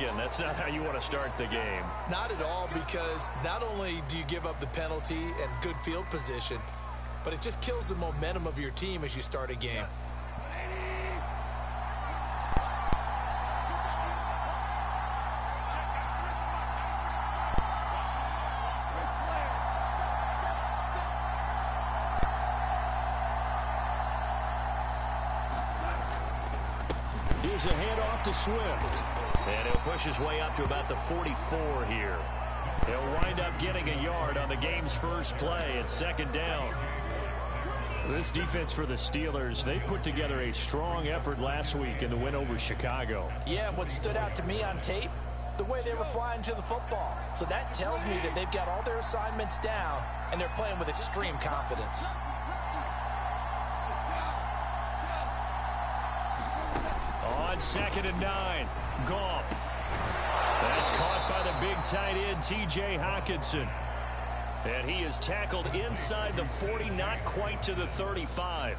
again. That's not how you want to start the game. Not at all, because not only do you give up the penalty and good field position, but it just kills the momentum of your team as you start a game. Here's a handoff to Swift. And he'll push his way up to about the 44 here. He'll wind up getting a yard on the game's first play. It's second down. This defense for the Steelers, they put together a strong effort last week in the win over Chicago. Yeah, what stood out to me on tape, the way they were flying to the football. So that tells me that they've got all their assignments down, and they're playing with extreme confidence. On 2nd and 9, Goff. That's caught by the big tight end, T.J. Hockenson. And he is tackled inside the 40, not quite to the 35.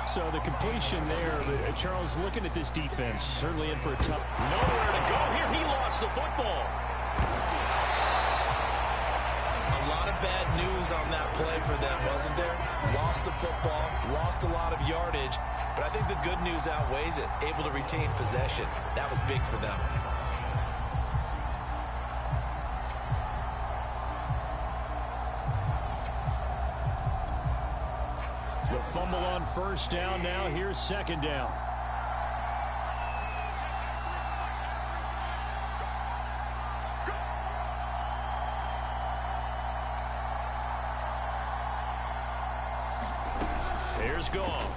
So the completion there, Charles, looking at this defense, certainly in for a tough. Nowhere to go here. He lost the football. A lot of bad news on that play for them, wasn't there? Lost the football, lost a lot of yardage, but I think the good news outweighs it. Able to retain possession. That was big for them. The fumble on first down now. Here's second down. Here's Goff.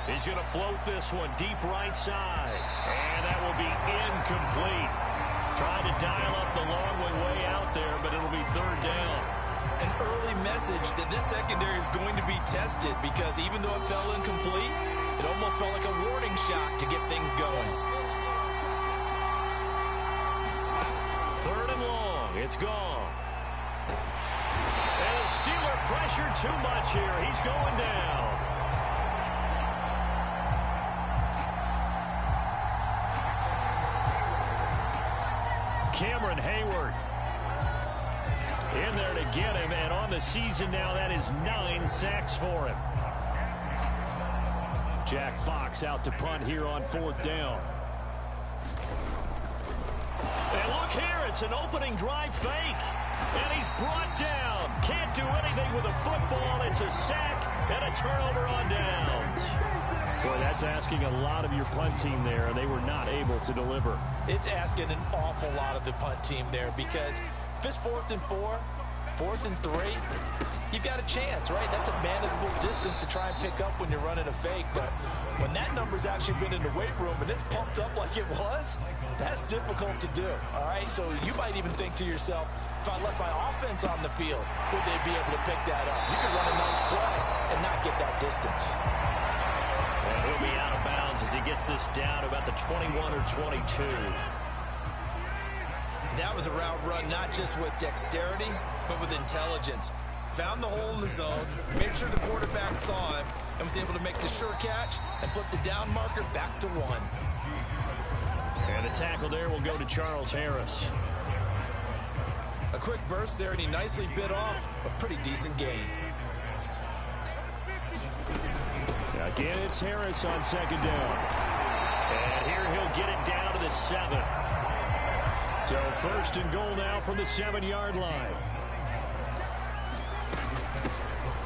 He's going to float this one deep right side. And that will be incomplete. Trying to dial up the long way out there, but it'll be third down. An early message that this secondary is going to be tested, because even though it fell incomplete, it almost felt like a warning shot to get things going. Third and long. It's Goff. And the Steeler pressure too much here. He's going down. Cameron Hayward in there to get him, and on the season now, that is 9 sacks for him. Jack Fox out to punt here on fourth down. And look here, it's an opening drive fake. And he's brought down. Can't do anything with a football. It's a sack and a turnover on downs. Boy, that's asking a lot of your punt team there, and they were not able to deliver. It's asking an awful lot of the punt team there, because if it's 4th and 4, 4th and 3, you've got a chance, right? That's a manageable distance to try and pick up when you're running a fake. But when that number's actually been in the weight room and it's pumped up like it was, that's difficult to do, all right? So you might even think to yourself, if I left my offense on the field, would they be able to pick that up? You could run a nice play and not get that distance. And he'll be out of bounds as he gets this down about the 21 or 22. That was a route run not just with dexterity, but with intelligence. Found the hole in the zone, made sure the quarterback saw him, and was able to make the sure catch and flip the down marker back to 1. And the tackle there will go to Charles Harris. A quick burst there, and he nicely bit off a pretty decent gain. Again, it's Harris on second down. And here he'll get it down to the 7. So first and goal now from the 7-yard line.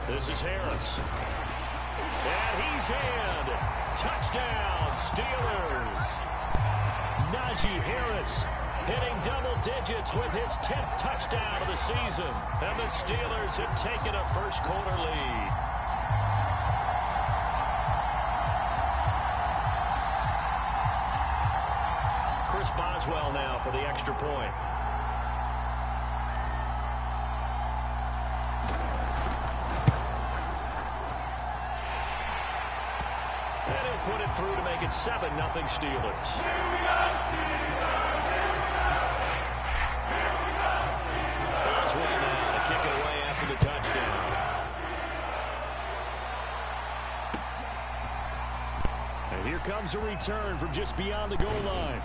This is Harris. And he's in. Touchdown, Steelers. Najee Harris hitting double digits with his 10th touchdown of the season. And the Steelers have taken a first-quarter lead. Chris Boswell now for the extra point. And he'll put it through to make it 7-0 Steelers. comes a return from just beyond the goal line.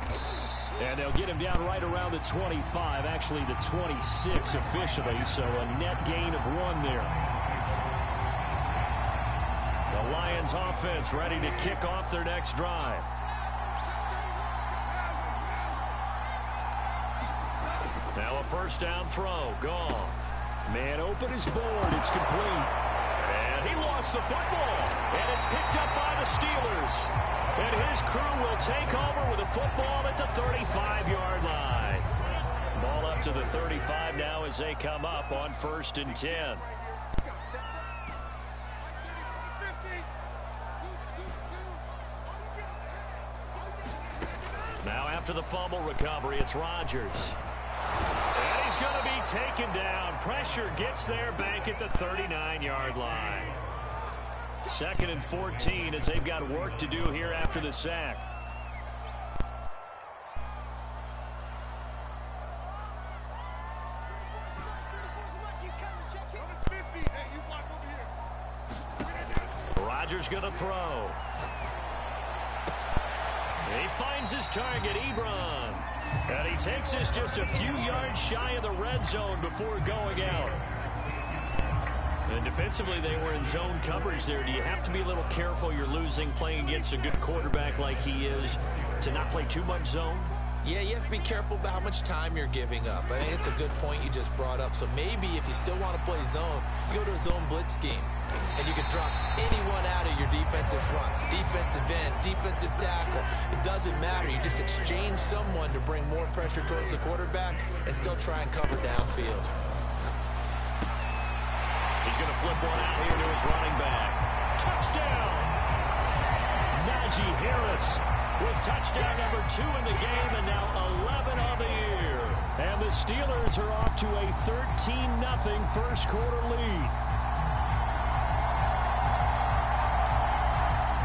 And they'll get him down right around the 25, actually the 26 officially, so a net gain of 1 there. The Lions offense ready to kick off their next drive. Now a first down throw, gone. Man open his board, it's complete. And he lost the football, and it's picked up by the Steelers. And his crew will take over with a football at the 35-yard line. Ball up to the 35 now as they come up on 1st and 10. Now after the fumble recovery, it's Rodgers. And he's going to be taken down. Pressure gets there back at the 39-yard line. 2nd and 14 as they've got work to do here after the sack. Rodgers going to throw. He finds his target, Ebron. And he takes this just a few yards shy of the red zone before going out. And defensively, they were in zone coverage there. Do you have to be a little careful? You're losing playing against a good quarterback like he is to not play too much zone? Yeah, you have to be careful about how much time you're giving up. I think it's a good point you just brought up. So maybe if you still want to play zone, you go to a zone blitz scheme. And you can drop anyone out of your defensive front. Defensive end, defensive tackle. It doesn't matter. You just exchange someone to bring more pressure towards the quarterback and still try and cover downfield. He's going to flip one out here to his running back. Touchdown! Najee Harris with touchdown number 2 in the game and now 11 on the year. And the Steelers are off to a 13-0 first quarter lead.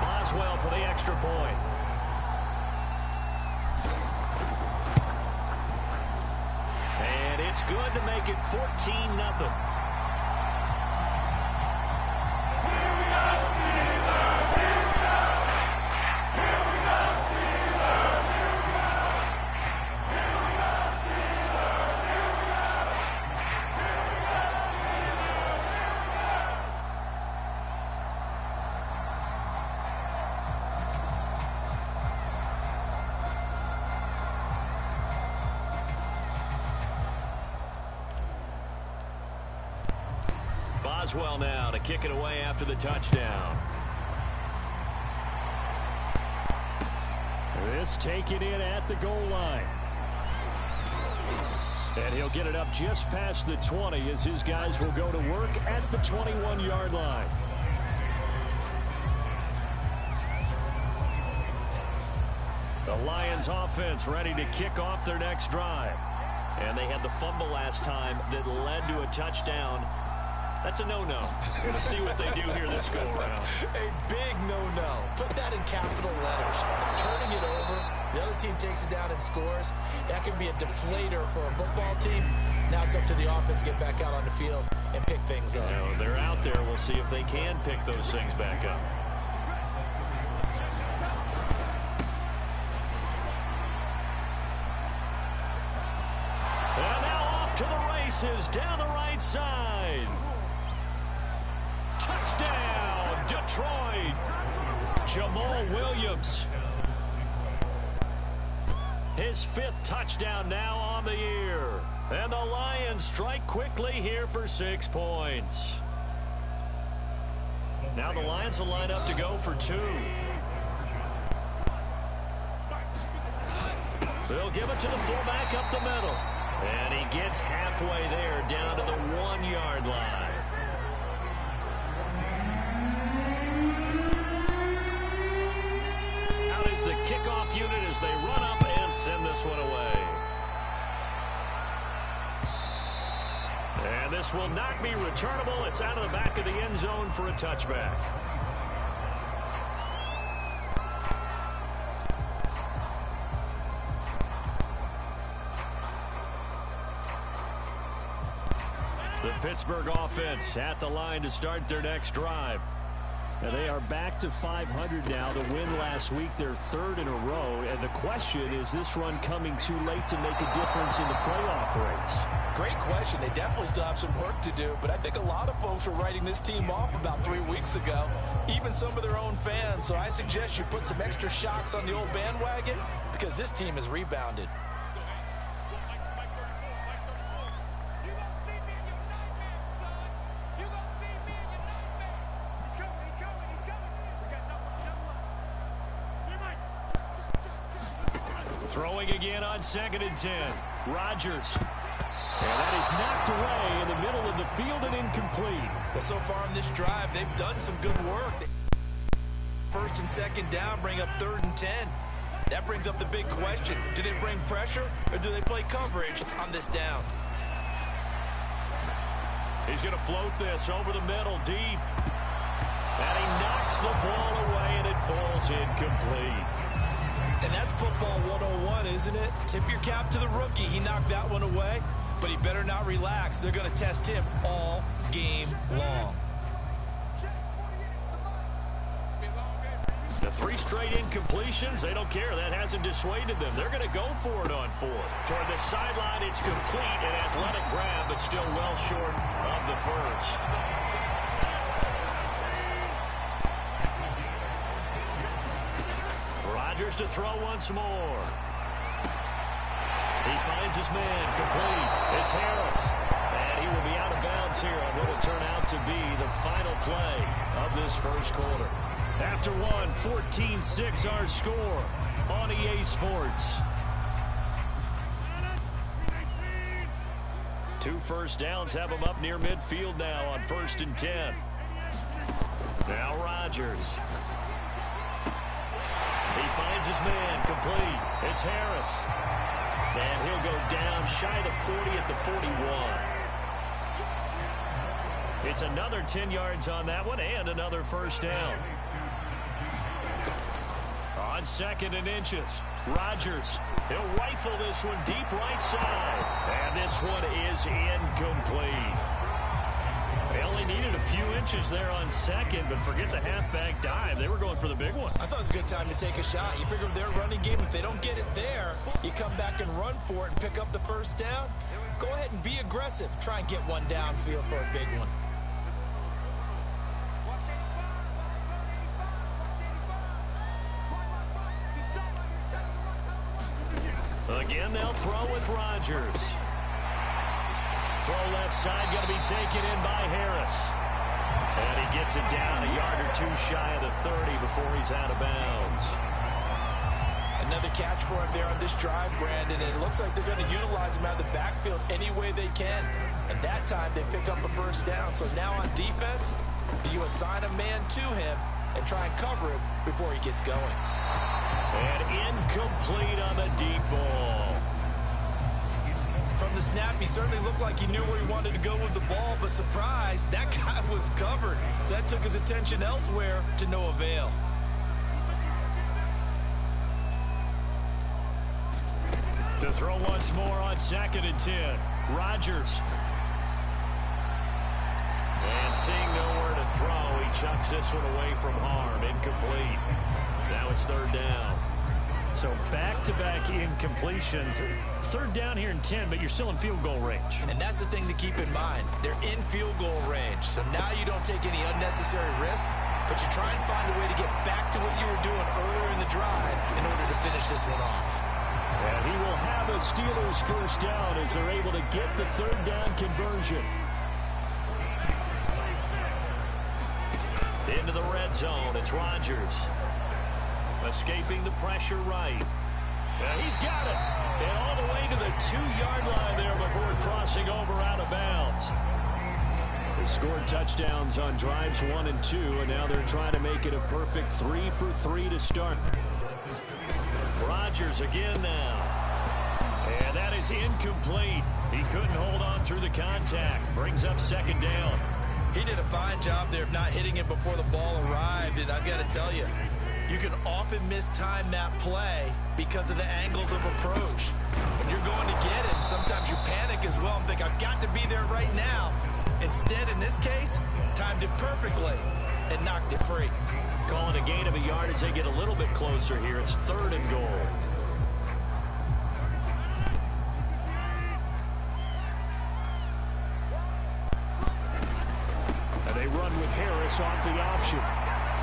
Boswell for the extra point. And it's good to make it 14-0. Boswell now to kick it away after the touchdown. This taken in at the goal line. And he'll get it up just past the 20 as his guys will go to work at the 21-yard line. The Lions offense ready to kick off their next drive. And they had the fumble last time that led to a touchdown. That's a no-no. We'll see what they do here this go-around. A big no-no. Put that in capital letters. Turning it over, the other team takes it down and scores. That can be a deflator for a football team. Now it's up to the offense to get back out on the field and pick things up. You know, they're out there. We'll see if they can pick those things back up. And now off to the races down the right side. Touchdown, Detroit. Jamal Williams. His 5th touchdown now on the year. And the Lions strike quickly here for 6 points. Now the Lions will line up to go for 2. They'll give it to the fullback up the middle. And he gets halfway there down to the 1-yard line. The kickoff unit as they run up and send this one away. And this will not be returnable. It's out of the back of the end zone for a touchback. The Pittsburgh offense at the line to start their next drive. Now they are back to 500 now. The win last week, their third in a row. And the question is this run coming too late to make a difference in the playoff race? Great question. They definitely still have some work to do, but I think a lot of folks were writing this team off about 3 weeks ago, even some of their own fans. So I suggest you put some extra shocks on the old bandwagon because this team has rebounded. Throwing again on 2nd and 10. Rodgers. And that is knocked away in the middle of the field and incomplete. Well, so far in this drive, they've done some good work. First and second down, bring up 3rd and 10. That brings up the big question. Do they bring pressure or do they play coverage on this down? He's going to float this over the middle, deep. And he knocks the ball away, and it falls incomplete. And that's football 101, isn't it? Tip your cap to the rookie. He knocked that one away, but he better not relax. They're going to test him all game long. The 3 straight incompletions, they don't care. That hasn't dissuaded them. They're going to go for it on 4th. Toward the sideline, it's complete. An athletic grab, but still well short of the first. Rodgers to throw once more. He finds his man, complete. It's Harris. And he will be out of bounds here on what will turn out to be the final play of this first quarter. After one, 14-6 our score on EA Sports. 2 first downs have them up near midfield now on 1st and 10. Now Rodgers. He finds his man, complete. It's Harris. And he'll go down shy of the 40 at the 41. It's another 10 yards on that one and another first down. On 2nd and inches, Rodgers. He'll rifle this one deep right side. And this one is incomplete. They only needed a few inches there on 2nd, but forget the halfback dive. They were going for the big one. I thought it was a good time to take a shot. You figure with their running game, if they don't get it there, you come back and run for it and pick up the first down. Go ahead and be aggressive. Try and get one downfield for a big one. Again, they'll throw with Rodgers. Throw left side, going to be taken in by Harris. And he gets it down a yard or 2 shy of the 30 before he's out of bounds. Another catch for him there on this drive, Brandon. And it looks like they're going to utilize him out of the backfield any way they can. And that time they pick up a first down. So now on defense, do you assign a man to him and try and cover him before he gets going? And incomplete on the deep ball. From the snap, he certainly looked like he knew where he wanted to go with the ball, but surprise, that guy was covered. So that took his attention elsewhere to no avail. To throw once more on 2nd and 10. Rodgers. And seeing nowhere to throw, he chucks this one away from harm. Incomplete. Now it's 3rd down. So back-to-back incompletions. 3rd down here in 10, but you're still in field goal range. And that's the thing to keep in mind. They're in field goal range. So now you don't take any unnecessary risks, but you try and find a way to get back to what you were doing earlier in the drive in order to finish this one off. And he will have a Steelers first down as they're able to get the 3rd down conversion. Into the red zone, it's Rodgers. Escaping the pressure right. And he's got it. And all the way to the 2-yard line there before crossing over out of bounds. They scored touchdowns on drives 1 and 2, and now they're trying to make it a perfect 3 for 3 to start. Rodgers again now. And that is incomplete. He couldn't hold on through the contact. Brings up 2nd down. He did a fine job there of not hitting him before the ball arrived, and I've got to tell you, you can often mistime that play because of the angles of approach. When you're going to get him, sometimes you panic as well and think, I've got to be there right now. Instead, in this case, timed it perfectly. and knocked it free. Calling a gain of a yard as they get a little bit closer here. It's 3rd and goal. And they run with Harris off the option.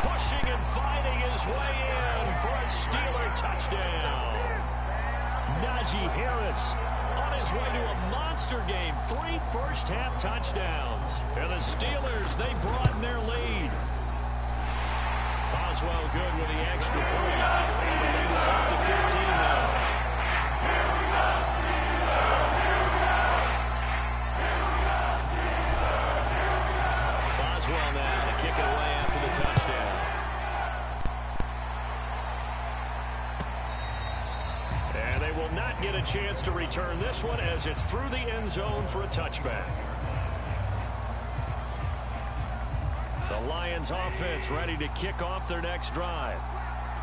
Pushing and fighting his way in for a Steeler touchdown. Najee Harris on his way to a monster game. 3 first-half touchdowns. And the Steelers, they broaden their lead. Boswell good with the extra point. And the lead is up to 15 now. Boswell now to kick it away after the touchdown. And they will not get a chance to return this one as it's through the end zone for a touchback. The Lions offense ready to kick off their next drive.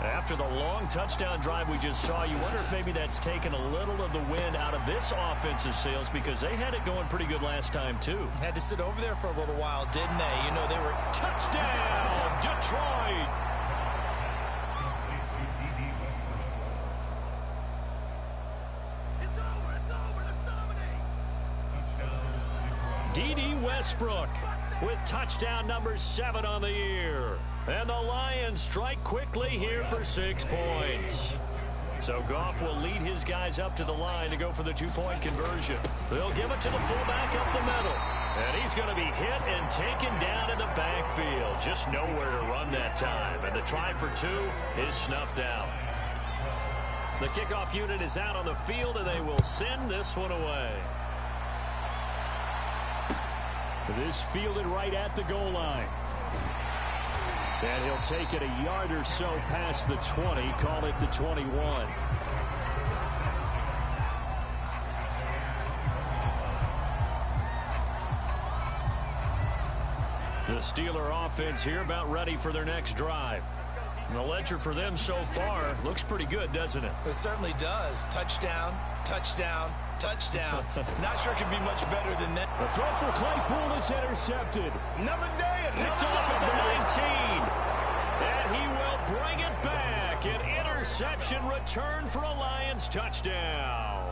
After the long touchdown drive we just saw, you wonder if maybe that's taken a little of the wind out of this offensive sails because they had it going pretty good last time too. Had to sit over there for a little while, didn't they? You know, they were... Touchdown, Detroit! D.D. Westbrook with touchdown number 7 on the year. And the Lions strike quickly here for 6 points. So Goff will lead his guys up to the line to go for the 2-point conversion. They'll give it to the fullback up the middle. And he's going to be hit and taken down in the backfield. Just nowhere to run that time. And the try for 2 is snuffed out. The kickoff unit is out on the field, and they will send this one away. This fielded right at the goal line. And he'll take it a yard or so past the 20, call it the 21. The Steeler offense here about ready for their next drive. And the ledger for them so far looks pretty good, doesn't it? It certainly does. Touchdown, touchdown, touchdown. Not sure it could be much better than that. The throw for Claypool is intercepted. Another day. Picked off at the 19. And he will bring it back. An interception return for a Lions touchdown.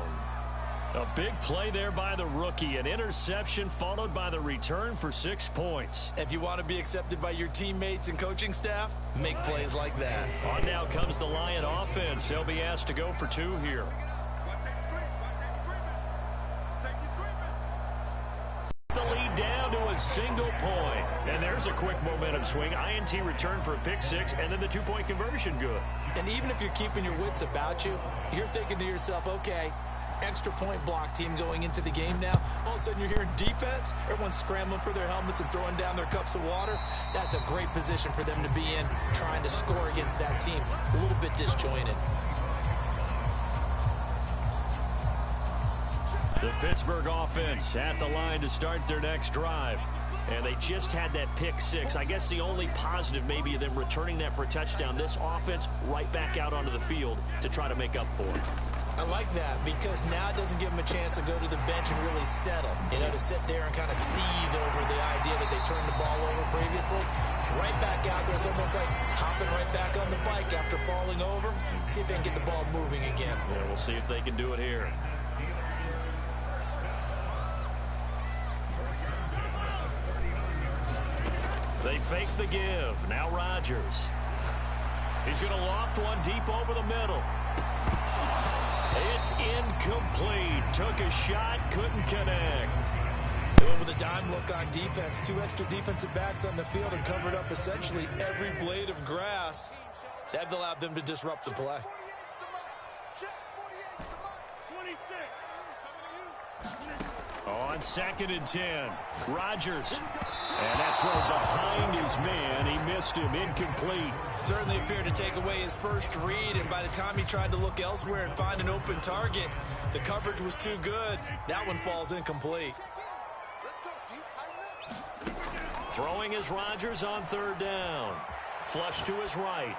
A big play there by the rookie. An interception followed by the return for 6 points. If you want to be accepted by your teammates and coaching staff, make plays like that. On now comes the Lion offense. They'll be asked to go for 2 here. The lead down to a single point. And there's a quick momentum swing. INT return for a pick 6, and then the 2-point conversion good. And even if you're keeping your wits about you, you're thinking to yourself, okay, extra point block team going into the game now. All of a sudden you're hearing defense. Everyone's scrambling for their helmets and throwing down their cups of water. That's a great position for them to be in, trying to score against that team. A little bit disjointed. The Pittsburgh offense at the line to start their next drive. And they just had that pick 6. I guess the only positive maybe of them returning that for a touchdown. This offense right back out onto the field to try to make up for it. I like that because now it doesn't give them a chance to go to the bench and really settle. You know, to sit there and kind of seethe over the idea that they turned the ball over previously. Right back out there. It's almost like hopping right back on the bike after falling over. See if they can get the ball moving again. Yeah, we'll see if they can do it here. They fake the give. Now Rodgers. He's going to loft one deep over the middle. It's incomplete. Took a shot, couldn't connect. They went with a dime look on defense. 2 extra defensive backs on the field and covered up essentially every blade of grass. That allowed them to disrupt the play. On 2nd and 10, Rodgers. And that throw behind his man. He missed him. Incomplete. Certainly appeared to take away his first read, and by the time he tried to look elsewhere and find an open target, the coverage was too good. That one falls incomplete. Throwing is Rodgers on 3rd down. Flush to his right.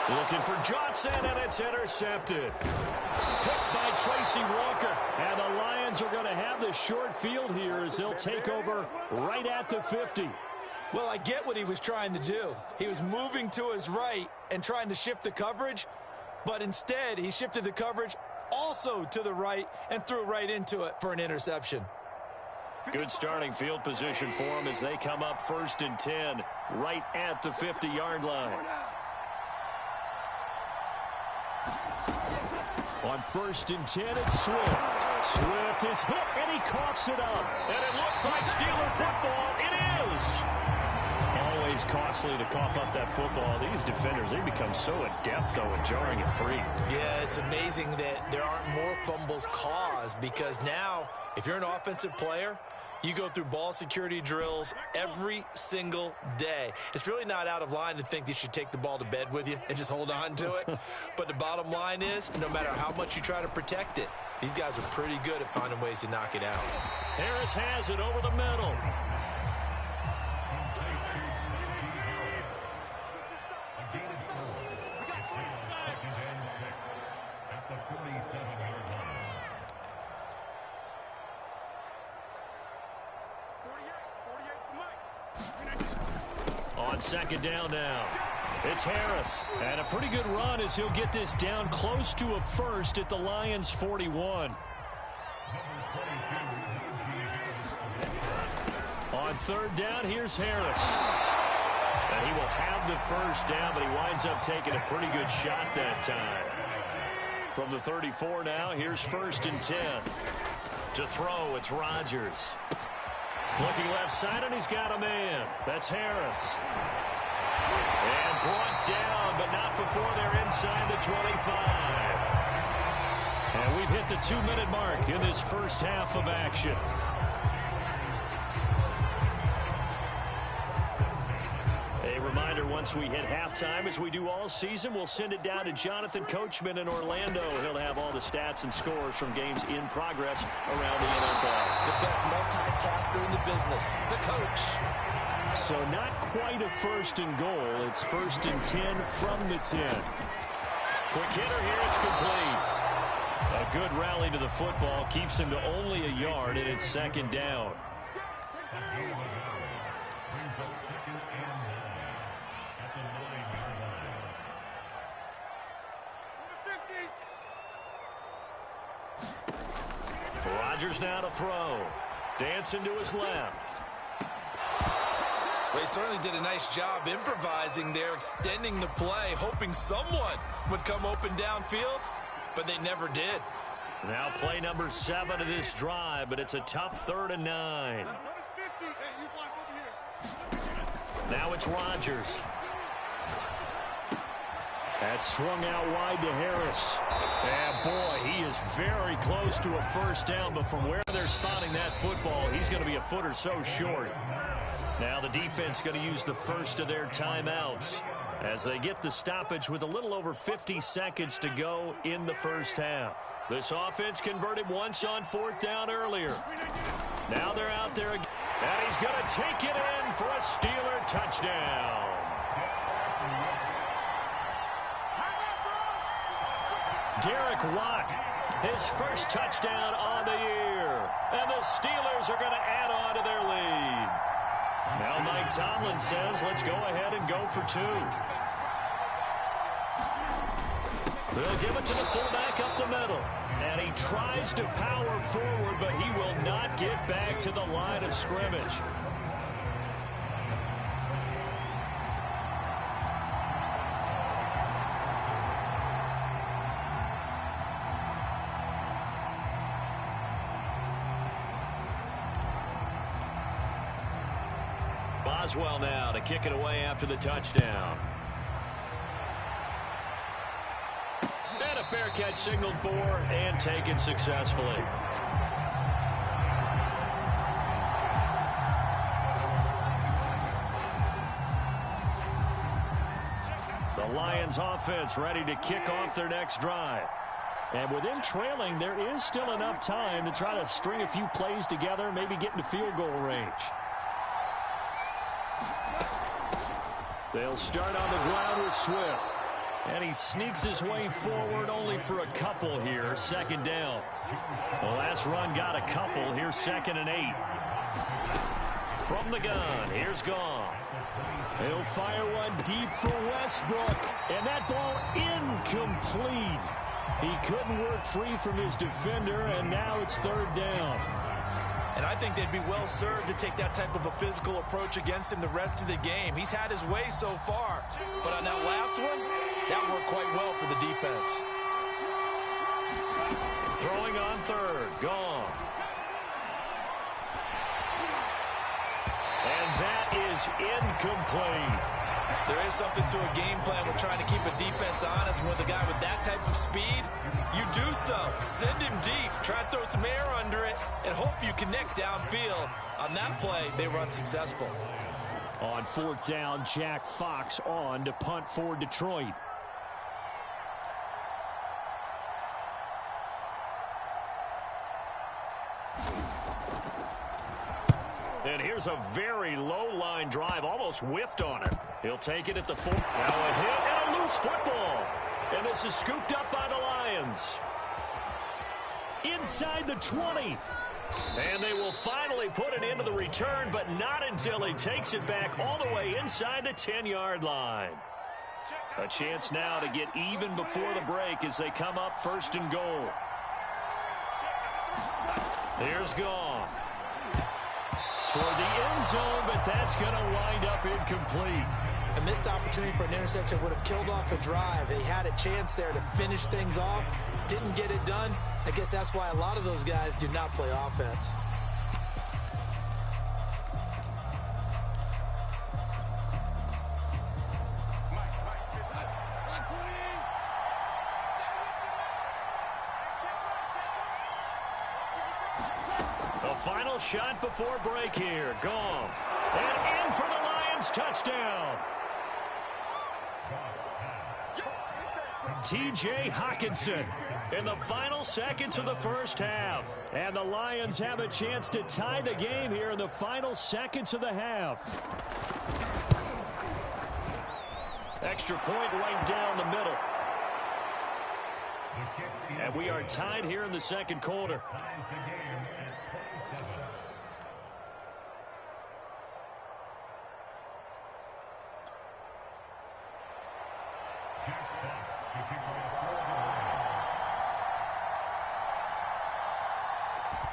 Looking for Johnson, and it's intercepted. Picked by Tracy Walker. And the Lions are going to have the short field here as they'll take over right at the 50. Well, I get what he was trying to do. He was moving to his right and trying to shift the coverage, but instead he shifted the coverage also to the right and threw right into it for an interception. Good starting field position for them as they come up 1st and 10 right at the 50-yard line. On 1st and 10, it's Swift. Swift is hit, and he coughs it up. And it looks like Steeler football. It is. Always costly to cough up that football. These defenders, they become so adept, though, at jarring it free. Yeah, it's amazing that there aren't more fumbles caused because now, if you're an offensive player, you go through ball security drills every single day. It's really not out of line to think that you should take the ball to bed with you and just hold on to it. But the bottom line is, no matter how much you try to protect it, these guys are pretty good at finding ways to knock it out. Harris has it over the middle. On 2nd down now, it's Harris. And a pretty good run as he'll get this down close to a first at the Lions' 41. On 3rd down, here's Harris. And he will have the first down, but he winds up taking a pretty good shot that time. From the 34 now, here's 1st and 10. To throw, it's Rodgers. Looking left side, and he's got a man. That's Harris. And brought down, but not before they're inside the 25. And we've hit the 2-minute mark in this first half of action. A reminder, once we hit halftime, as we do all season, we'll send it down to Jonathan Coachman in Orlando. He'll have all the stats and scores from games in progress around the NFL. The best multitasker in the business, the coach. So not quite a 1st and goal. It's 1st and 10 from the 10. Quick hitter here. It's complete. A good rally to the football keeps him to only a yard, and it's 2nd down. Rodgers now to throw. Dancing to his left. Well, he certainly did a nice job improvising there, extending the play, hoping someone would come open downfield, but they never did. Now play number 7 of this drive, but it's a tough 3rd and 9. Now it's Rodgers. That's swung out wide to Harris. And boy, he is very close to a first down, but from where they're spotting that football, he's going to be a foot or so short. Now the defense going to use the first of their timeouts as they get the stoppage with a little over 50 seconds to go in the first half. This offense converted once on 4th down earlier. Now they're out there again, and he's going to take it in for a Steeler touchdown. Derek Watt, his first touchdown on the year. And the Steelers are going to add on to their lead. Now Mike Tomlin says, let's go ahead and go for 2. They'll give it to the fullback up the middle. And he tries to power forward, but he will not get back to the line of scrimmage. Boswell now to kick it away after the touchdown. And a fair catch signaled for and taken successfully. The Lions offense ready to kick off their next drive. And with them trailing, there is still enough time to try to string a few plays together, maybe get into field goal range. They'll start on the ground with Swift. And he sneaks his way forward only for a couple here. 2nd down. The last run got a couple. Here's 2nd and 8. From the gun, here's Goff. He'll fire one deep for Westbrook. And that ball incomplete. He couldn't work free from his defender, and now it's third down. And I think they'd be well served to take that type of a physical approach against him the rest of the game. He's had his way so far. But on that last one, that worked quite well for the defense. Throwing on third, Goff. And that is incomplete. There is something to a game plan with trying to keep a defense honest. With a guy with that type of speed, you do so. Send him deep. Try to throw some air under it and hope you connect downfield. On that play, they were unsuccessful. On fourth down, Jack Fox on to punt for Detroit. And here's a very low line drive, almost whiffed on it. He'll take it at the 4. Now a hit and a loose football. And this is scooped up by the Lions. Inside the 20. And they will finally put an end to the return, but not until he takes it back all the way inside the 10-yard line. A chance now to get even before the break as they come up first and goal. Here's Goff. Toward the end zone, but that's going to wind up incomplete. A missed opportunity for an interception would have killed off a drive. They had a chance there to finish things off. Didn't get it done. I guess that's why a lot of those guys do not play offense. Final shot before break here. Goff. And in for the Lions touchdown. T.J. Hockenson in the final seconds of the first half. And the Lions have a chance to tie the game here in the final seconds of the half. Extra point right down the middle. And we are tied here in the second quarter.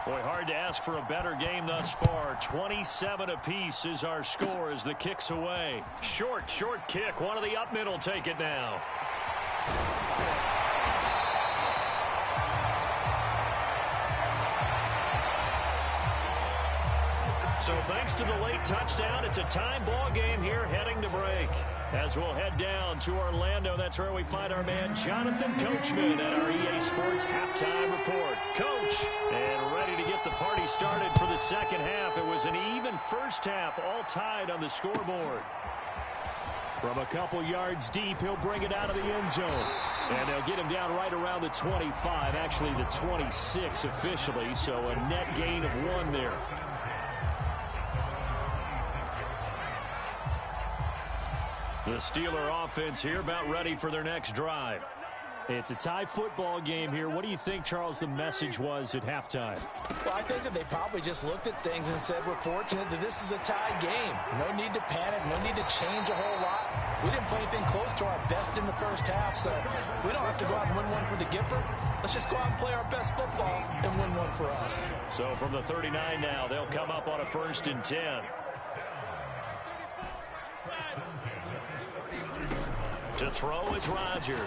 Boy, hard to ask for a better game thus far. 27 apiece is our score as the kick's away. Short kick. One of the up middle take it now. So thanks to the late touchdown, it's a time ball game here heading to break. As we'll head down to Orlando, that's where we find our man Jonathan Coachman at our EA Sports Halftime Report. Coach, and ready to get the party started for the second half. It was an even first half, all tied on the scoreboard. From a couple yards deep, he'll bring it out of the end zone. And they'll get him down right around the 25, actually the 26 officially, so a net gain of 1 there. The Steeler offense here about ready for their next drive. It's a tie football game here. What do you think, Charles, the message was at halftime? Well, I think that they probably just looked at things and said, we're fortunate that this is a tie game. No need to panic. No need to change a whole lot. We didn't play anything close to our best in the first half, so we don't have to go out and win one for the Gipper. Let's just go out and play our best football and win one for us. So from the 39 now, they'll come up on a 1st and 10. To throw is Rodgers.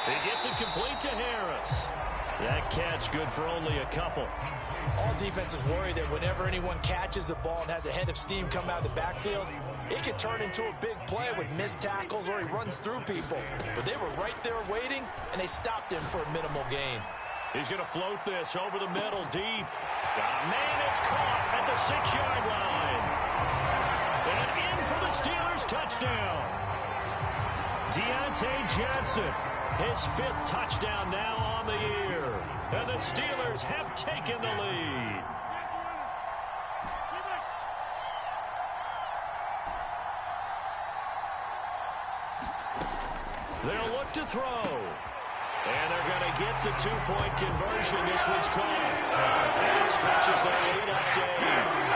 He gets it complete to Harris. That catch good for only a couple. All defenses worry that whenever anyone catches the ball and has a head of steam come out of the backfield, it could turn into a big play with missed tackles or he runs through people. But they were right there waiting, and they stopped him for a minimal gain. He's going to float this over the middle deep. Man, it's caught at the 6-yard line. And in for the Steelers touchdown. Deontay Johnson, his 5th touchdown now on the year. And the Steelers have taken the lead. They'll look to throw. And they're going to get the two-point conversion. This one's caught. And it stretches their lead up to 8.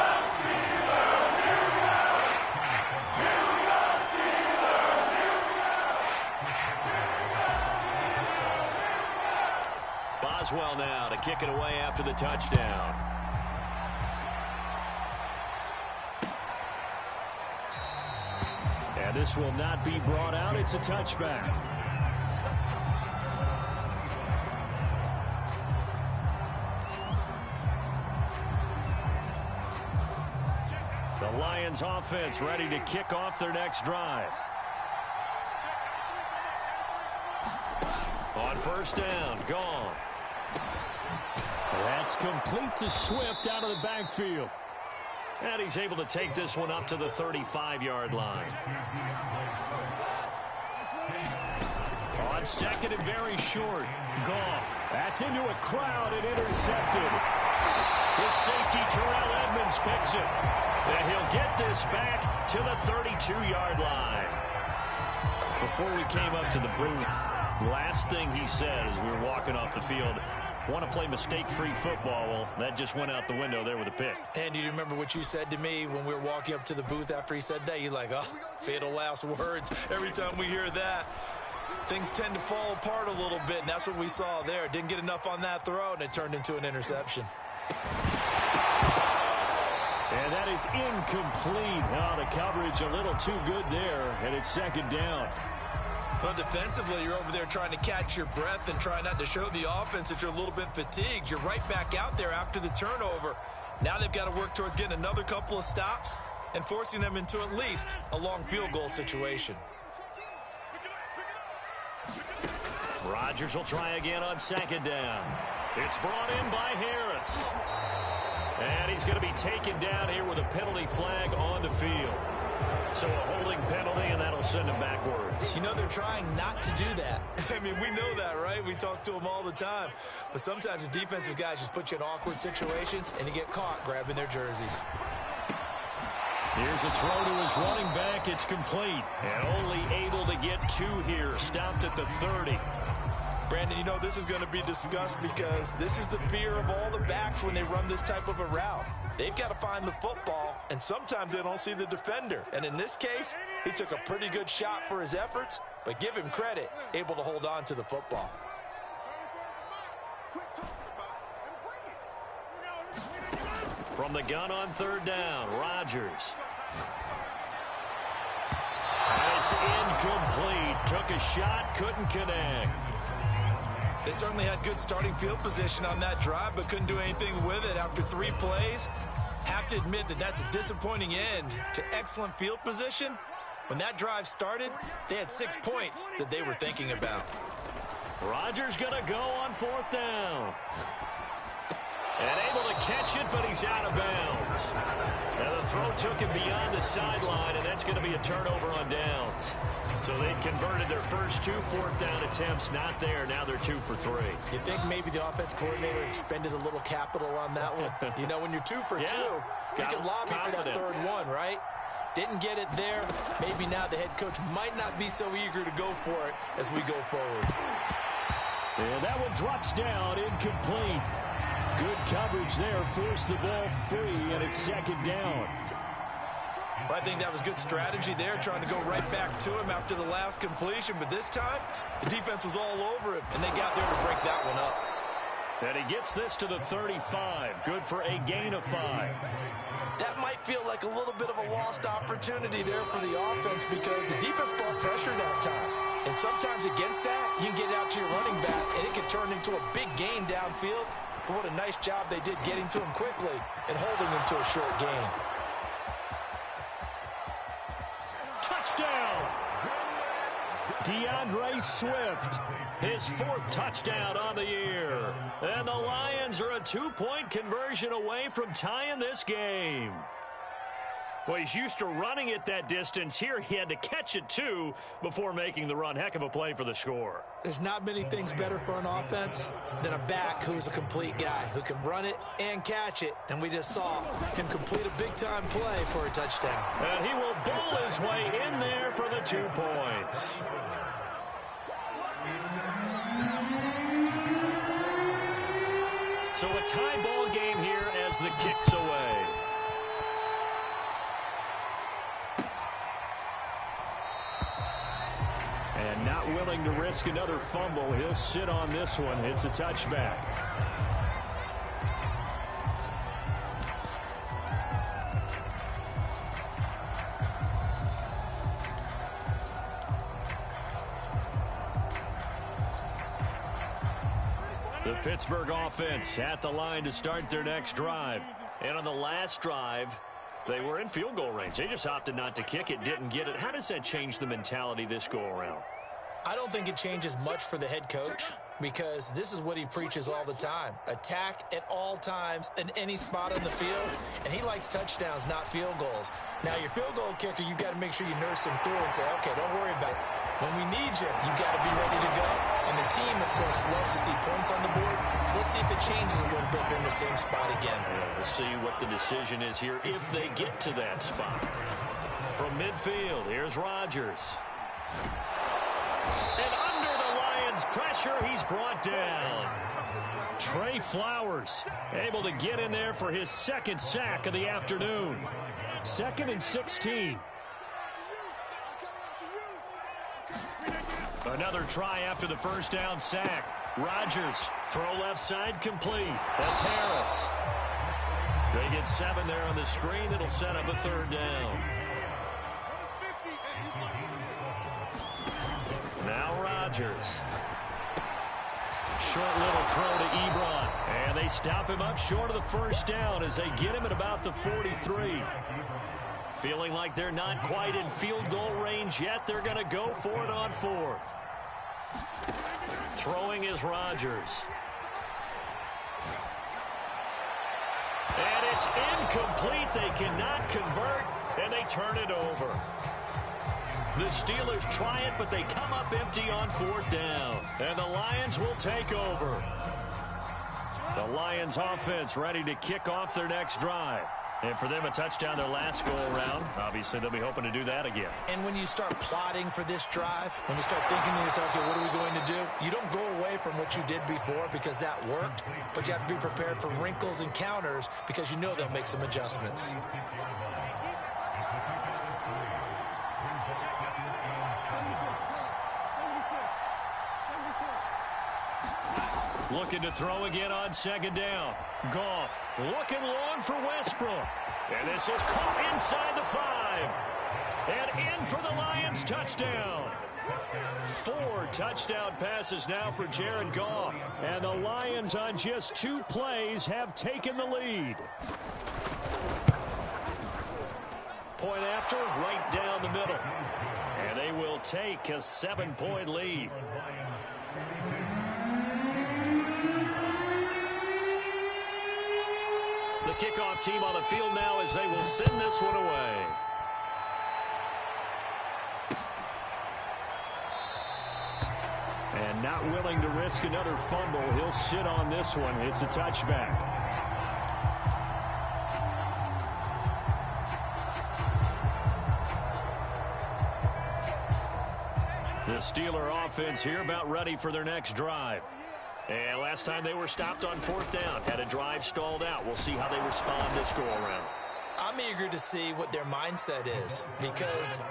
Boswell now to kick it away after the touchdown. And this will not be brought out. It's a touchback. The Lions offense ready to kick off their next drive. On first down, gone. That's complete to Swift out of the backfield. And he's able to take this one up to the 35-yard line. On second and very short, Goff. That's into a crowd and intercepted. His safety, Terrell Edmonds, picks it. And he'll get this back to the 32-yard line. Before we came up to the booth, last thing he said as we were walking off the field, want to play mistake-free football. Well, that just went out the window there with a pick. And do you remember what you said to me when we were walking up to the booth after he said that? You're like, oh, fatal last words. Every time we hear that, things tend to fall apart a little bit, and that's what we saw there. Didn't get enough on that throw, and it turned into an interception. And that is incomplete. Oh, the coverage a little too good there, and it's second down. But defensively, you're over there trying to catch your breath and try not to show the offense that you're a little bit fatigued. You're right back out there after the turnover. Now they've got to work towards getting another couple of stops and forcing them into at least a long field goal situation. Rodgers will try again on second down. It's brought in by Harris. And he's going to be taken down here with a penalty flag on the field. So a holding penalty, and that'll send him backwards. You know, they're trying not to do that. I mean, we know that, right? We talk to them all the time. But sometimes the defensive guys just put you in awkward situations, and you get caught grabbing their jerseys. Here's a throw to his running back. It's complete. And only able to get two here. Stopped at the 30. Brandon, you know, this is going to be discussed because this is the fear of all the backs when they run this type of a route. They've got to find the football, and sometimes they don't see the defender. And in this case, he took a pretty good shot for his efforts, but give him credit, able to hold on to the football. From the gun on third down, Rodgers. And it's incomplete. Took a shot, couldn't connect. They certainly had good starting field position on that drive, but couldn't do anything with it after 3 plays. Have to admit that that's a disappointing end to excellent field position. When that drive started, they had 6 points that they were thinking about. Rodgers going to go on fourth down. And able to catch it, but he's out of bounds. And the throw took him beyond the sideline, and that's going to be a turnover on downs. So they converted their first 2 fourth-down attempts. Not there. Now they're 2 for 3. You think maybe the offense coordinator expended a little capital on that one? You know, when you're 2 for 2, you can lobby for that third one, right? Didn't get it there. Maybe now the head coach might not be so eager to go for it as we go forward. And that one drops down, incomplete. Good coverage there, forced the ball free, and it's second down. Well, I think that was good strategy there, trying to go right back to him after the last completion. But this time, the defense was all over him, and they got there to break that one up. And he gets this to the 35. Good for a gain of 5. That might feel like a little bit of a lost opportunity there for the offense because the defense brought pressure that time. And sometimes against that, you can get out to your running back, and it can turn into a big gain downfield. But what a nice job they did getting to him quickly and holding him to a short gain. Touchdown! DeAndre Swift, his 4th touchdown on the year. And the Lions are a 2-point conversion away from tying this game. Well, he's used to running it that distance. Here he had to catch it, too, before making the run. Heck of a play for the score. There's not many things better for an offense than a back who's a complete guy, who can run it and catch it. And we just saw him complete a big-time play for a touchdown. And he will bowl his way in there for the 2 points. So a tie ball game here as the kick's away. And not willing to risk another fumble. He'll sit on this one. It's a touchback. The Pittsburgh offense at the line to start their next drive. And on the last drive, they were in field goal range. They just opted not to kick it, didn't get it. How does that change the mentality this go-around? I don't think it changes much for the head coach because this is what he preaches all the time. Attack at all times in any spot on the field, and he likes touchdowns, not field goals. Now, your field goal kicker, you got to make sure you nurse him through and say, okay, don't worry about it. When we need you, you got to be ready to go. And the team, of course, loves to see points on the board. So let's see if it changes a little bit. They're in the same spot again. Yeah, we'll see what the decision is here if they get to that spot. From midfield, here's Rodgers. And under the Lions' pressure, he's brought down. Trey Flowers able to get in there for his second sack of the afternoon. 2nd and 16. Another try after the first down sack. Rodgers, throw left side complete. That's Harris. They get 7 there on the screen. It'll set up a 3rd down. Now Rodgers. Short little throw to Ebron. And they stop him up short of the first down as they get him at about the 43. Feeling like they're not quite in field goal range yet. They're going to go for it on 4th. Throwing is Rodgers. And it's incomplete. They cannot convert, and they turn it over. The Steelers try it, but they come up empty on 4th down. And the Lions will take over. The Lions offense ready to kick off their next drive. And for them, a touchdown their last go-around. Obviously, they'll be hoping to do that again. And when you start plotting for this drive, when you start thinking to yourself, okay, what are we going to do? You don't go away from what you did before because that worked, but you have to be prepared for wrinkles and counters because you know they'll make some adjustments. Looking to throw again on 2nd down. Goff looking long for Westbrook. And this is caught inside the 5. And in for the Lions touchdown. 4 touchdown passes now for Jared Goff. And the Lions on just 2 plays have taken the lead. Point after, right down the middle. And they will take a 7-point lead. The kickoff team on the field now as they will send this one away. And not willing to risk another fumble. He'll sit on this one. It's a touchback. The Steeler offense here about ready for their next drive. And last time they were stopped on 4th down, had a drive stalled out. We'll see how they respond this go-around. I'm eager to see what their mindset is because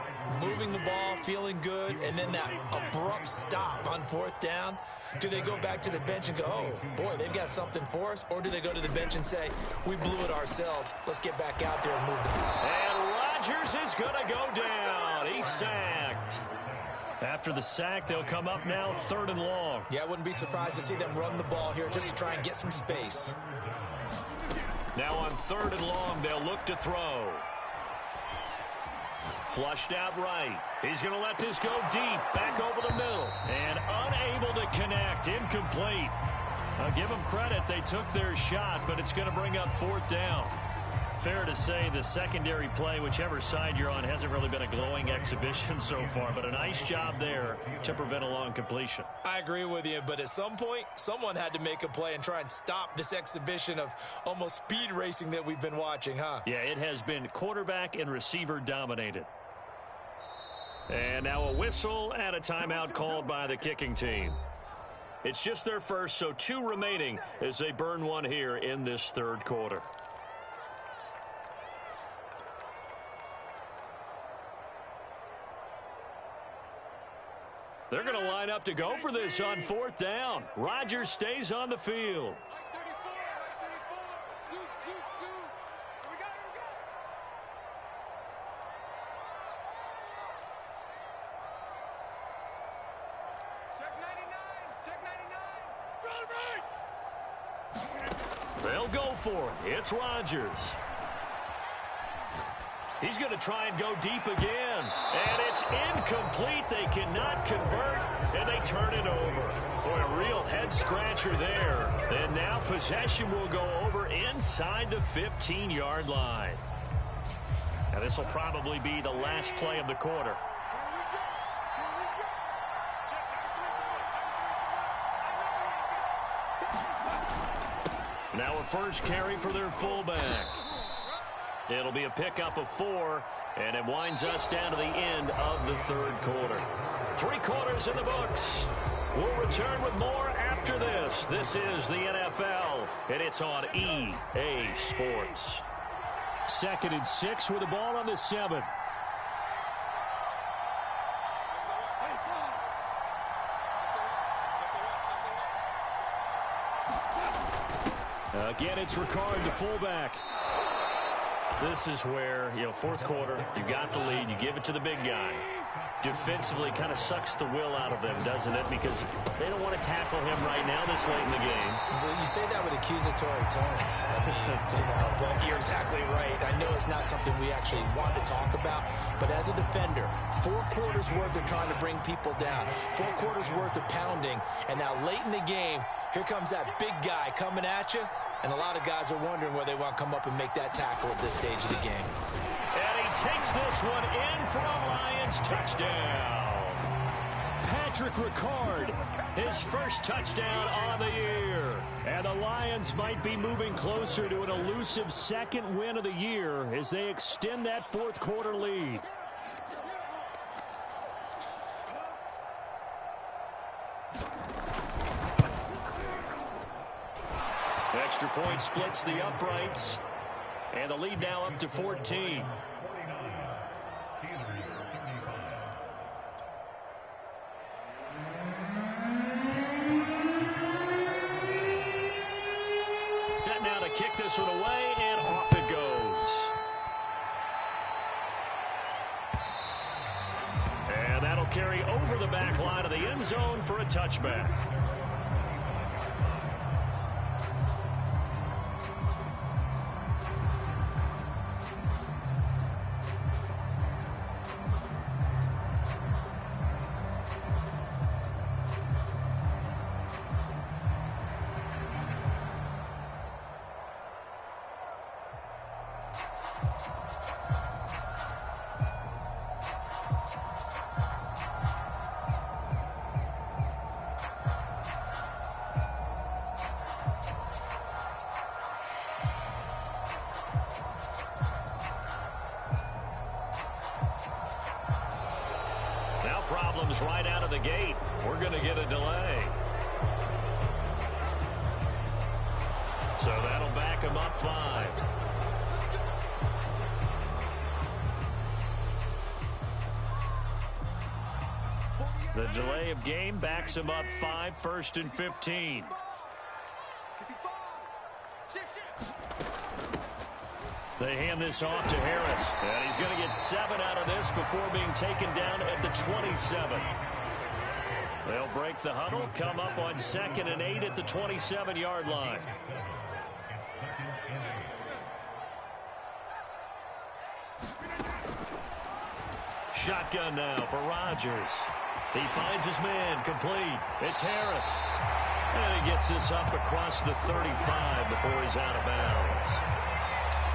moving the ball, feeling good, and then that abrupt stop on 4th down, do they go back to the bench and go, oh, boy, they've got something for us? Or do they go to the bench and say, we blew it ourselves. Let's get back out there and move the ball. And Rodgers is going to go down. He's sacked. After the sack, they'll come up now 3rd and long. Yeah, I wouldn't be surprised to see them run the ball here just to try and get some space. Now on 3rd and long, they'll look to throw. Flushed out right. He's going to let this go deep, back over the middle. And unable to connect, incomplete. I'll give them credit. They took their shot, but it's going to bring up 4th down. Fair to say the secondary play, whichever side you're on, hasn't really been a glowing exhibition so far, but a nice job there to prevent a long completion. I agree with you, but at some point, someone had to make a play and try and stop this exhibition of almost speed racing that we've been watching, huh? Yeah, it has been quarterback and receiver dominated. And now a whistle and a timeout called by the kicking team. It's just their first, so 2 remaining as they burn one here in this third quarter. They're going to line up to go for this on 4th down. Rodgers stays on the field. They'll go for it. It's Rodgers. He's going to try and go deep again. And it's incomplete. They cannot convert, and they turn it over. Boy, a real head-scratcher there. And now possession will go over inside the 15-yard line. Now, this will probably be the last play of the quarter. Now a first carry for their fullback. It'll be a pickup of 4, and it winds us down to the end of the third quarter. 3 quarters in the books. We'll return with more after this. This is the NFL, and it's on EA Sports. 2nd and 6 with the ball on the 7. Again, it's Ricard, the fullback. This is where, fourth quarter, you got the lead, you give it to the big guy. Defensively, kind of sucks the will out of them, doesn't it? Because they don't want to tackle him right now this late in the game. Well, you say that with accusatory tones. I mean, but you're exactly right. I know it's not something we actually want to talk about, but as a defender, 4 quarters worth of trying to bring people down, 4 quarters worth of pounding, and now late in the game, here comes that big guy coming at you, and a lot of guys are wondering whether they want to come up and make that tackle at this stage of the game. And he takes this one in for a Lions touchdown. Patrick Ricard, his first touchdown on the year. And the Lions might be moving closer to an elusive second win of the year as they extend that fourth quarter lead. Extra point splits the uprights. And the lead now up to 14. Set now to kick this one away, and off it goes. And that'll carry over the back line of the end zone for a touchback. Problems right out of the gate. We're going to get a delay. So that'll back him up 5. The delay of game backs him up 5, 1st and 15. They hand this off to Harris, and he's going to get 7 out of this before being taken down at the 27. They'll break the huddle, come up on 2nd and 8 at the 27-yard line. Shotgun now for Rodgers. He finds his man, complete. It's Harris. And he gets this up across the 35 before he's out of bounds.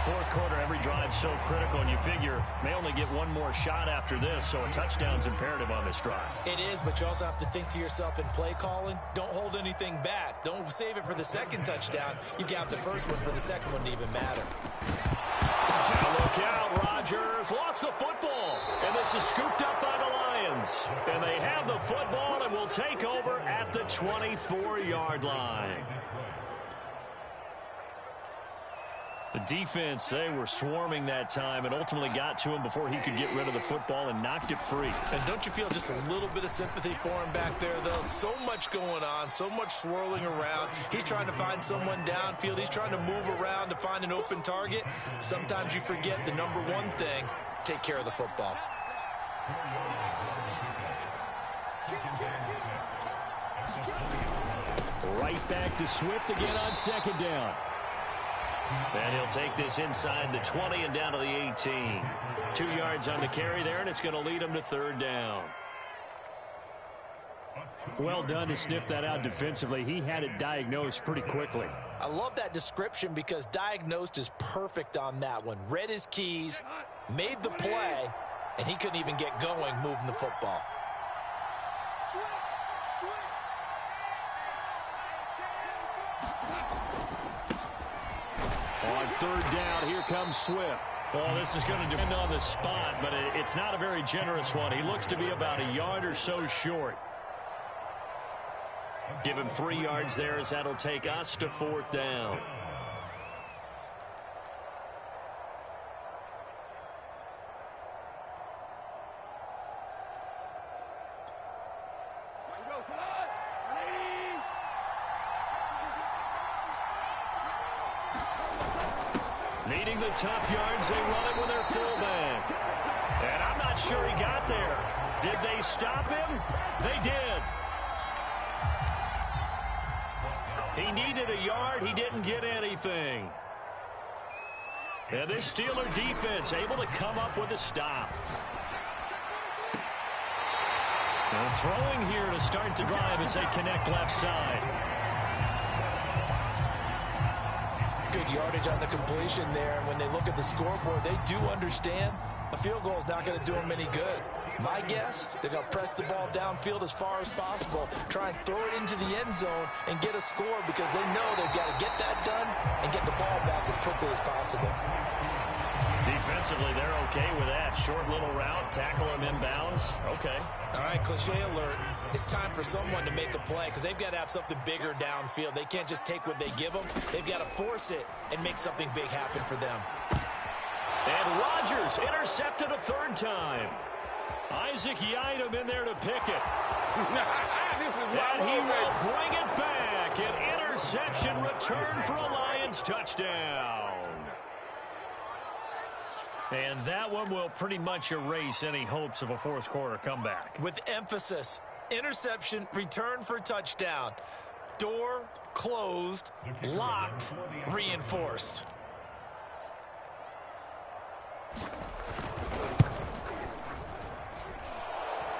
Fourth quarter, every drive so critical, and you figure may only get one more shot after this, so a touchdown's imperative on this drive. It is, but you also have to think to yourself in play calling, don't hold anything back. Don't save it for the second touchdown. You can have the first one for the second one to even matter. Now look out, Rodgers lost the football, and this is scooped up by the Lions. Lions. And they have the football and will take over at the 24-yard line. The defense, they were swarming that time and ultimately got to him before he could get rid of the football and knocked it free. And don't you feel just a little bit of sympathy for him back there, though? So much going on, so much swirling around. He's trying to find someone downfield. He's trying to move around to find an open target. Sometimes you forget the number one thing, take care of the football. Right back to Swift again on second down. And he'll take this inside the 20 and down to the 18. 2 yards on the carry there, and it's going to lead him to third down. Well done to sniff that out defensively. He had it diagnosed pretty quickly. I love that description because diagnosed is perfect on that one. Read his keys, made the play, and he couldn't even get going moving the football. On third down, here comes Swift. Well, this is going to depend on the spot, but it's not a very generous one. He looks to be about a yard or so short. Give him 3 yards there as that'll take us to fourth down. Needing the tough yards, they run it with their fullback. And I'm not sure he got there. Did they stop him? They did. He needed a yard. He didn't get anything. And this Steeler defense able to come up with a stop. And throwing here to start the drive as they connect left side. Good yardage on the completion there. And when they look at the scoreboard, they do understand a field goal is not going to do them any good. My guess, they're going to press the ball downfield as far as possible, try and throw it into the end zone and get a score because they know they've got to get that done and get the ball back as quickly as possible. Defensively, they're okay with that. Short little route, tackle him inbounds. Okay. All right, cliche alert. It's time for someone to make a play because they've got to have something bigger downfield. They can't just take what they give them. They've got to force it and make something big happen for them. And Rodgers intercepted a third time. Isaac Yiadom in there to pick it. And he will bring it back. An interception return for a Lions touchdown. And that one will pretty much erase any hopes of a fourth quarter comeback. With emphasis, interception, return for touchdown. Door closed, locked, reinforced.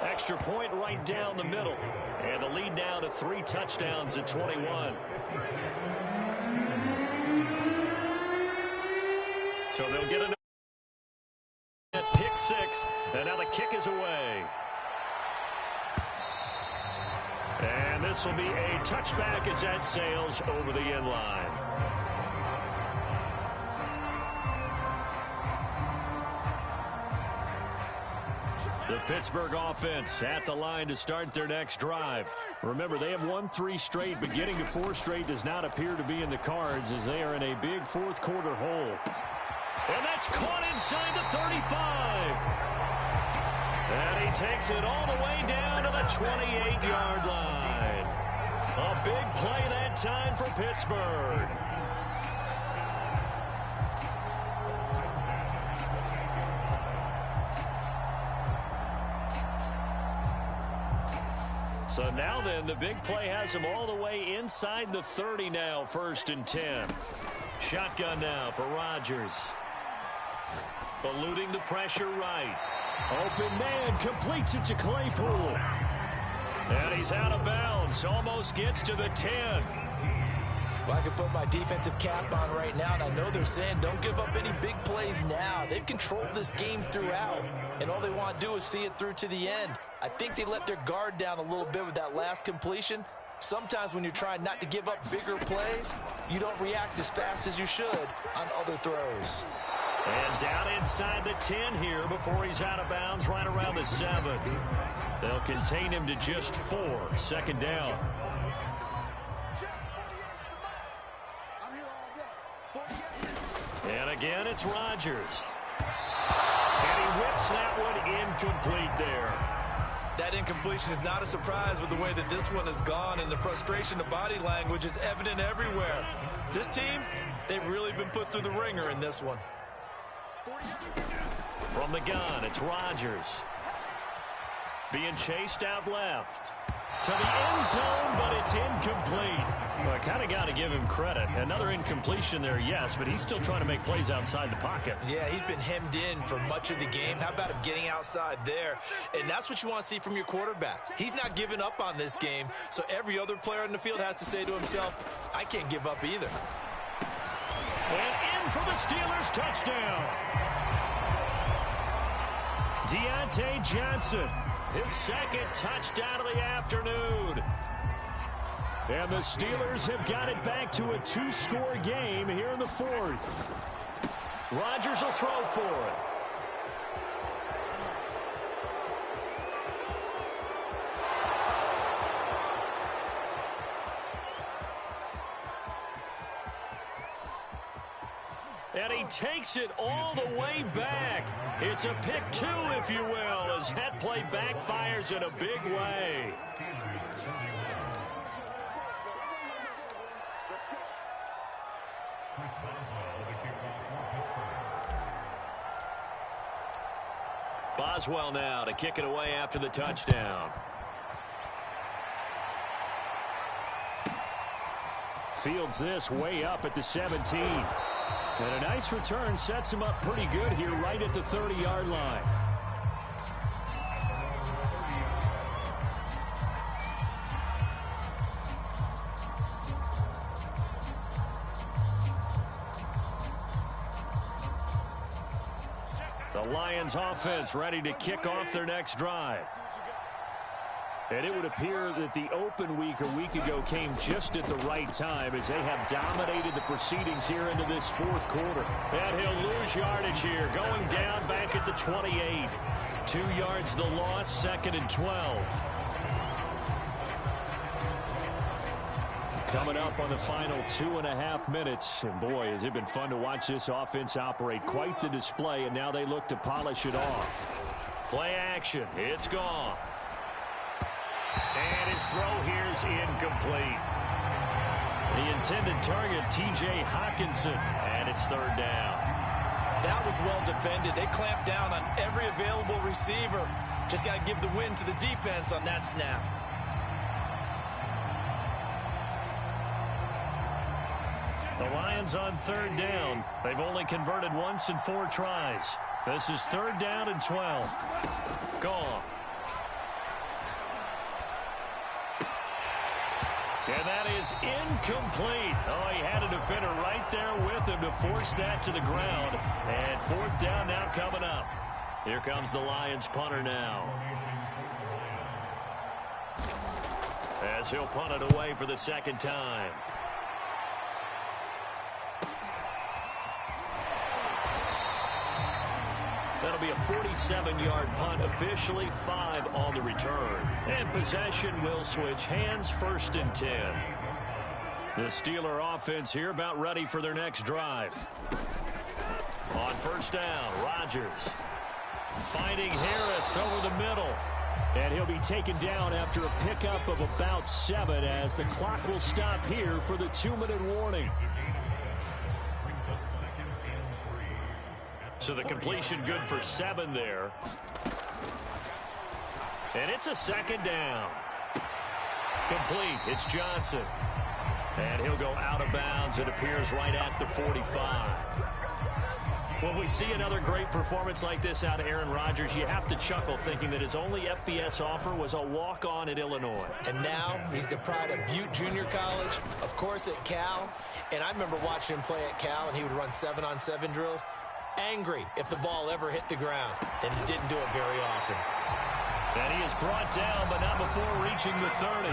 Extra point right down the middle. And the lead now to 3 touchdowns at 21. So they'll get another pick 6. And now the kick is away. And this will be a touchback as that sails over the end line. The Pittsburgh offense at the line to start their next drive. Remember, they have won 3 straight, but getting to 4 straight does not appear to be in the cards as they are in a big fourth quarter hole. And that's caught inside the 35. And he takes it all the way down to the 28-yard line. A big play that time for Pittsburgh. So now then, the big play has him all the way inside the 30 now, 1st and 10. Shotgun now for Rodgers. Eluding the pressure right. Open man, completes it to Claypool. And he's out of bounds, almost gets to the 10. Well, I can put my defensive cap on right now, and I know they're saying don't give up any big plays now. They've controlled this game throughout, and all they want to do is see it through to the end. I think they let their guard down a little bit with that last completion. Sometimes when you're trying not to give up bigger plays, you don't react as fast as you should on other throws. And down inside the 10 here before he's out of bounds right around the 7. They'll contain him to just 4. Second down. And again, it's Rodgers. And he whips that one incomplete there. That incompletion is not a surprise with the way that this one has gone, and the frustration of body language is evident everywhere. This team, they've really been put through the ringer in this one. From the gun, it's Rodgers. Being chased out left. To the end zone, but it's incomplete. Well, I kind of got to give him credit. Another incompletion there, yes, but he's still trying to make plays outside the pocket. Yeah, he's been hemmed in for much of the game. How about him getting outside there? And that's what you want to see from your quarterback. He's not giving up on this game, so every other player in the field has to say to himself, I can't give up either. And in for the Steelers, touchdown. Deontay Johnson, his second touchdown of the afternoon. And the Steelers have got it back to a 2-score game here in the 4th. Rodgers will throw for it. And he takes it all the way back. It's a pick 2, if you will, as that play backfires in a big way. Boswell now to kick it away after the touchdown. Fields this way up at the 17. And a nice return sets him up pretty good here right at the 30-yard line. The Lions offense ready to kick off their next drive. And it would appear that the open week a week ago came just at the right time as they have dominated the proceedings here into this 4th quarter. And he'll lose yardage here, going down back at the 28. 2 yards the loss, 2nd and 12. Coming up on the final 2.5 minutes. And boy, has it been fun to watch this offense operate. Quite the display, and now they look to polish it off. Play action, it's gone. And his throw here's incomplete. The intended target, T.J. Hawkinson, and it's 3rd down. That was well defended. They clamped down on every available receiver. Just got to give the win to the defense on that snap. The Lions on 3rd down. They've only converted once in 4 tries. This is 3rd down and 12. Gone. And that is incomplete. Oh, he had a defender right there with him to force that to the ground. And 4th down now coming up. Here comes the Lions punter now. As he'll punt it away for the 2nd time. That'll be a 47-yard punt, officially 5 on the return. And possession will switch hands, 1st and 10. The Steeler offense here about ready for their next drive. On 1st down, Rodgers finding Harris over the middle. And he'll be taken down after a pickup of about 7 as the clock will stop here for the 2-minute warning. So the completion good for 7 there. And it's a 2nd down. Complete. It's Johnson. And he'll go out of bounds. It appears right at the 45. When we see another great performance like this out of Aaron Rodgers, you have to chuckle thinking that his only FBS offer was a walk-on at Illinois. And now he's the pride of Butte Junior College, of course at Cal. And I remember watching him play at Cal, and he would run 7-on-7 drills. Angry if the ball ever hit the ground, and he didn't do it very often. And he is brought down, but not before reaching the 30.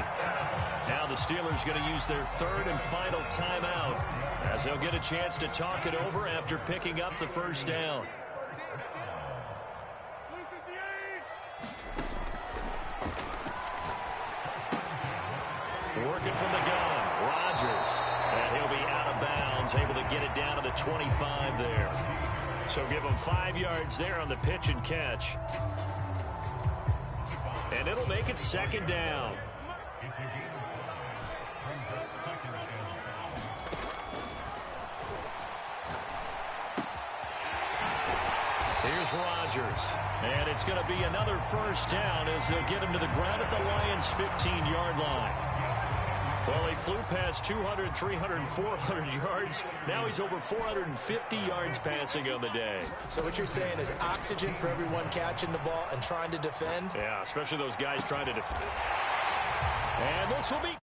Now the Steelers going to use their 3rd and final timeout as they'll get a chance to talk it over after picking up the first down. Working from the gun, Rodgers. And he'll be out of bounds, able to get it down to the 25 there. So give him 5 yards there on the pitch and catch. And it'll make it second down. Here's Rodgers. And it's going to be another first down as they'll get him to the ground at the Lions' 15-yard line. Well, he flew past 200, 300, 400 yards. Now he's over 450 yards passing on the day. So what you're saying is oxygen for everyone catching the ball and trying to defend? Yeah, especially those guys trying to defend. And this will be...